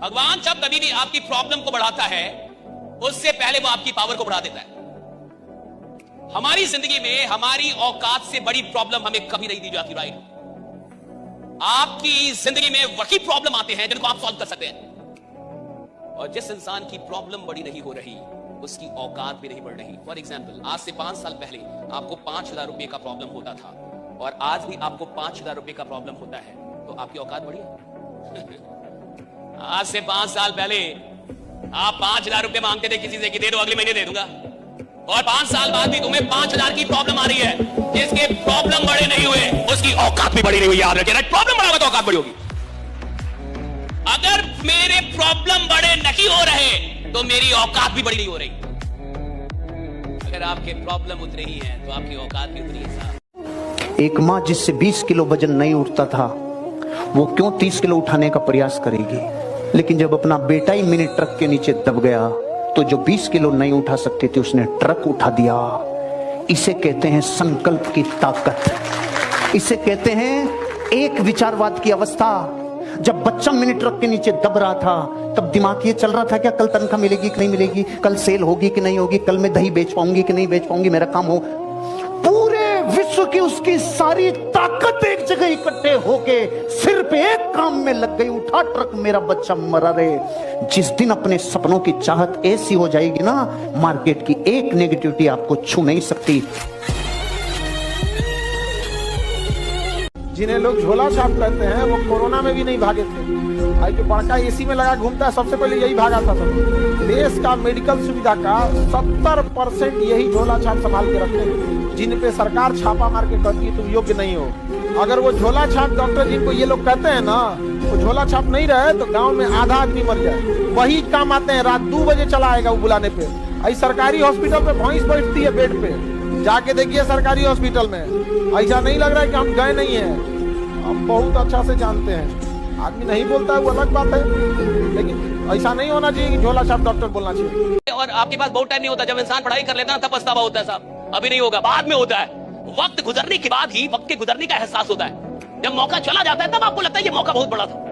भगवान जब कभी भी आपकी प्रॉब्लम को बढ़ाता है उससे पहले वो आपकी पावर को बढ़ा देता है। हमारी जिंदगी में हमारी औकात से बड़ी प्रॉब्लम हमें कभी नहीं दी जाती, राइट। आपकी जिंदगी में वही प्रॉब्लम आते हैं जिनको आप सॉल्व कर सकते हैं, और जिस इंसान की प्रॉब्लम बड़ी नहीं हो रही उसकी औकात भी नहीं बढ़ रही। फॉर एग्जाम्पल, आज से 5 साल पहले आपको 5,000 रुपए का प्रॉब्लम होता था और आज भी आपको 5,000 रुपए का प्रॉब्लम होता है, तो आपकी औकात बढ़ी है? आज से 5 साल पहले आप 5,000 रुपए मांगते थे किसी से कि दे दो अगले महीने दे दूंगा, और 5 साल बाद भी तुम्हें 5,000 की प्रॉब्लम आ रही है। जिसके प्रॉब्लम बड़े नहीं हुए उसकी औकात भी बड़ी नहीं हुई, याद रखिए। प्रॉब्लम बड़ा होगा तो औकात बड़ी होगी। अगर मेरे प्रॉब्लम बड़े नहीं हो रहे तो मेरी औकात भी बड़ी नहीं हो रही। अगर आपके प्रॉब्लम उतरे ही हैं तो आपकी औकात भी उतरी है साहब। एक माँ जिससे 20 किलो वजन नहीं उठता था वो क्यों 30 किलो उठाने का प्रयास करेगी? लेकिन जब अपना बेटा ही मिनी ट्रक के नीचे दब गया तो जो 20 किलो नहीं उठा सकते थे उसने ट्रक उठा दिया। इसे कहते हैं संकल्प की ताकत। इसे कहते हैं एक विचारवाद की अवस्था। जब बच्चा मिनी ट्रक के नीचे दब रहा था तब दिमाग ये चल रहा था क्या कल तनख्वाह मिलेगी कि नहीं मिलेगी, कल सेल होगी कि नहीं होगी, कल मैं दही बेच पाऊंगी कि नहीं बेच पाऊंगी, मेरा काम हो। पूरे विश्व की उसकी सारी ताकत एक जगह इकट्ठे होके सिर्फ एक काम में लग गई, उठा ट्रक मेरा बच्चा मरा रहे। जिस दिन अपने सपनों की चाहत ऐसी हो जाएगी ना, मार्केट की एक नेगेटिविटी आपको छू नहीं सकती। जिन्हें लोग झोला छाप कहते हैं वो कोरोना में भी नहीं भागे थे। भाई जो बड़का एसी में लगा घूमता है सबसे पहले यही भागा था। सब देश का मेडिकल सुविधा का 70% यही झोला छाप संभाल के रखते हैं, जिन पे सरकार छापा मार के कहती है तुम योग्य नहीं हो। अगर वो झोला छाप डॉक्टर जिनको ये लोग कहते हैं ना, वो झोला छाप नहीं रहे तो गांव में आधा आदमी मर जाए। वही काम आते हैं, रात 2 बजे चला आएगा वो बुलाने पे। आई सरकारी हॉस्पिटल पे भैंस बैठती है बेड पे, जाके देखिए सरकारी हॉस्पिटल में। ऐसा नहीं लग रहा है कि हम गए नहीं है, हम बहुत अच्छा से जानते हैं। आदमी नहीं बोलता है वो अलग बात है, लेकिन ऐसा नहीं होना चाहिए कि झोला छाप डॉक्टर बोलना चाहिए। और आपके पास बहुत टाइम नहीं होता। जब इंसान पढ़ाई कर लेता है तब पछतावा होता है साहब, अभी नहीं होगा, बाद में होता है। वक्त गुजरने के बाद ही वक्त के गुजरने का एहसास होता है। जब मौका चला जाता है तब आपको लगता है ये मौका बहुत बड़ा था।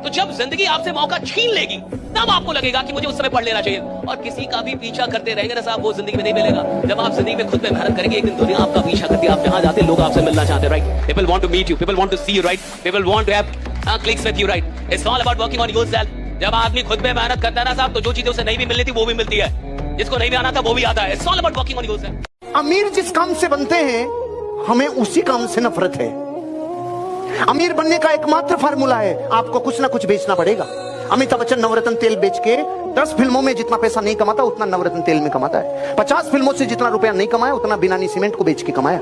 तो जब जिंदगी आपसे मौका छीन लेगी तब आपको लगेगा कि मुझे उस समय पढ़ लेना चाहिए। और किसी का भी पीछा करते रहेंगे ना साहब, वो जिंदगी में नहीं मिलेगा। जब आप जिंदगी में खुद पे मेहनत करेंगे, एक दिन दुनिया आपका पीछा करती है। आप जहां जाते लोग आपसे मिलना चाहते हैं, right. People want to meet you, people want to see you, right. People want to have clicks with you, right. It's all about working on yourself. जब आदमी खुद पे मेहनत करता है ना साहब, तो जो चीजें उसे नहीं भी मिलनी थी वो भी मिलती है, जिसको नहीं भी आना था वो भी आता है। It's all about working on yourself. अमीर जिस काम से बनते हैं हमें उसी काम से नफरत है। अमीर बनने का एकमात्र फार्मूला है आपको कुछ ना कुछ बेचना पड़ेगा। अमिताभ बच्चन नवरत्न तेल बेच के 10 फिल्मों में जितना पैसा नहीं कमाता उतना नवरत्न तेल में कमाता है। 50 फिल्मों से जितना रुपया नहीं कमाया उतना बिनानी सीमेंट को बेच के कमाया।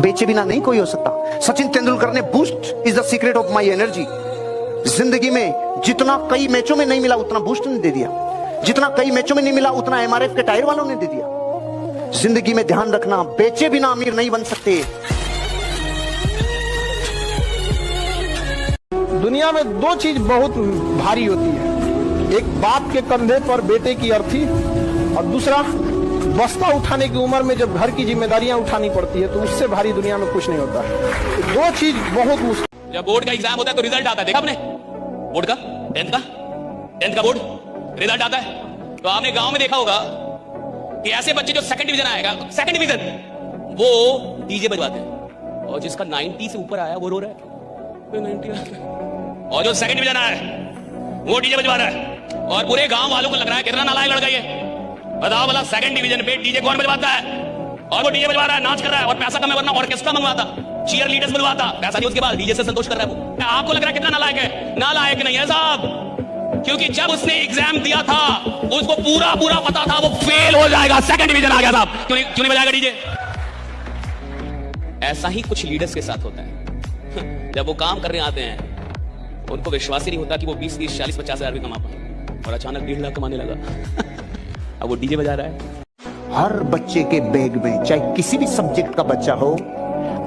बेचे बिना नहीं कोई हो सकता। सचिन तेंदुलकर ने boost is the secret of my energy. जिंदगी में जितना कई मैचों में नहीं मिला उतना बूस्ट ने दे दिया, जितना कई मैचों में नहीं मिला उतना MRF के टायर वालों ने दे दिया। जिंदगी में ध्यान रखना, बेचे बिना अमीर नहीं बन सकते। दुनिया में 2 चीज बहुत भारी होती है, एक बाप के कंधे पर बेटे की अर्थी, और दूसरा बस्ता उठाने की उम्र में जब घर की जिम्मेदारियां उठानी पड़ती है, तो उससे भारी दुनिया में कुछ नहीं होता। 2 चीज बहुत मुश्किल। जब बोर्ड का एग्जाम होता है तो रिजल्ट आता है, देखा आपने? बोर्ड का 10th का बोर्ड रिजल्ट आता है, तो आपने गांव में देखा होगा कि ऐसे बच्चे जो सेकंड डिवीजन आएगा, सेकंड डिवीजन, वो डीजे बजवाते हैं, और जिसका 90 से ऊपर आया वो रो रहा है 90, और जो सेकंड डिवीजन आया है वो डीजे बजवा रहा है, और पूरे गांव वालों को लग रहा है कितना नालायक लड़का ये। बताओ भला, सेकंड डिवीजन पे डीजे कौन बजवाता है? और वो डीजे बजवा रहा है, नाच कर रहा है, और पैसा कम है, वरना ऑर्केस्ट्रा मंगवाता, चीयर लीडर्स बुलवाता, पैसा नहीं उसके बाद डीजे से संतोष कर रहा है वो। आपको लग रहा है कितना नालायक है? नालायक नहीं है साहब, क्योंकि जब उसने एग्जाम दिया था उसको पूरा पता था वो फेल हो जाएगा। सेकंड डिवीजन आ गया साहब, क्यों नहीं बजाएगा डीजे? ऐसा ही कुछ लीडर्स के साथ होता है। जब वो काम करने आते हैं उनको विश्वास ही नहीं होता कि वो 20, 30, 40, 50 हजार भी कमा पाए, और अचानक 1.5 लाख कमाने लगा। अब वो डीजे बजा रहा है। हर बच्चे के बैग में, चाहे किसी भी सब्जेक्ट का बच्चा हो,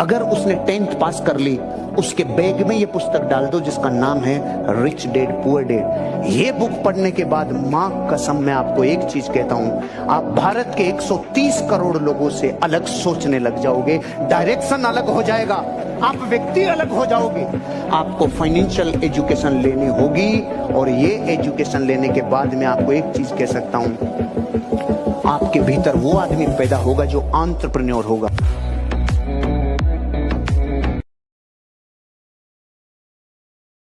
अगर उसने 10th पास कर ली, उसके बैग में ये पुस्तक डाल दो जिसका नाम है रिच डैड पुअर डैड। ये बुक पढ़ने के बाद मां कसम मैं आपको एक चीज कहता हूं, आप भारत के 130 करोड़ लोगों से अलग सोचने लग जाओगे, डायरेक्शन अलग हो जाएगा, आप व्यक्ति अलग हो जाओगे। आपको फाइनेंशियल एजुकेशन लेनी होगी, और ये एजुकेशन लेने के बाद मैं आपको एक चीज कह सकता हूं, आपके भीतर वो आदमी पैदा होगा जो एंटरप्रेन्योर होगा।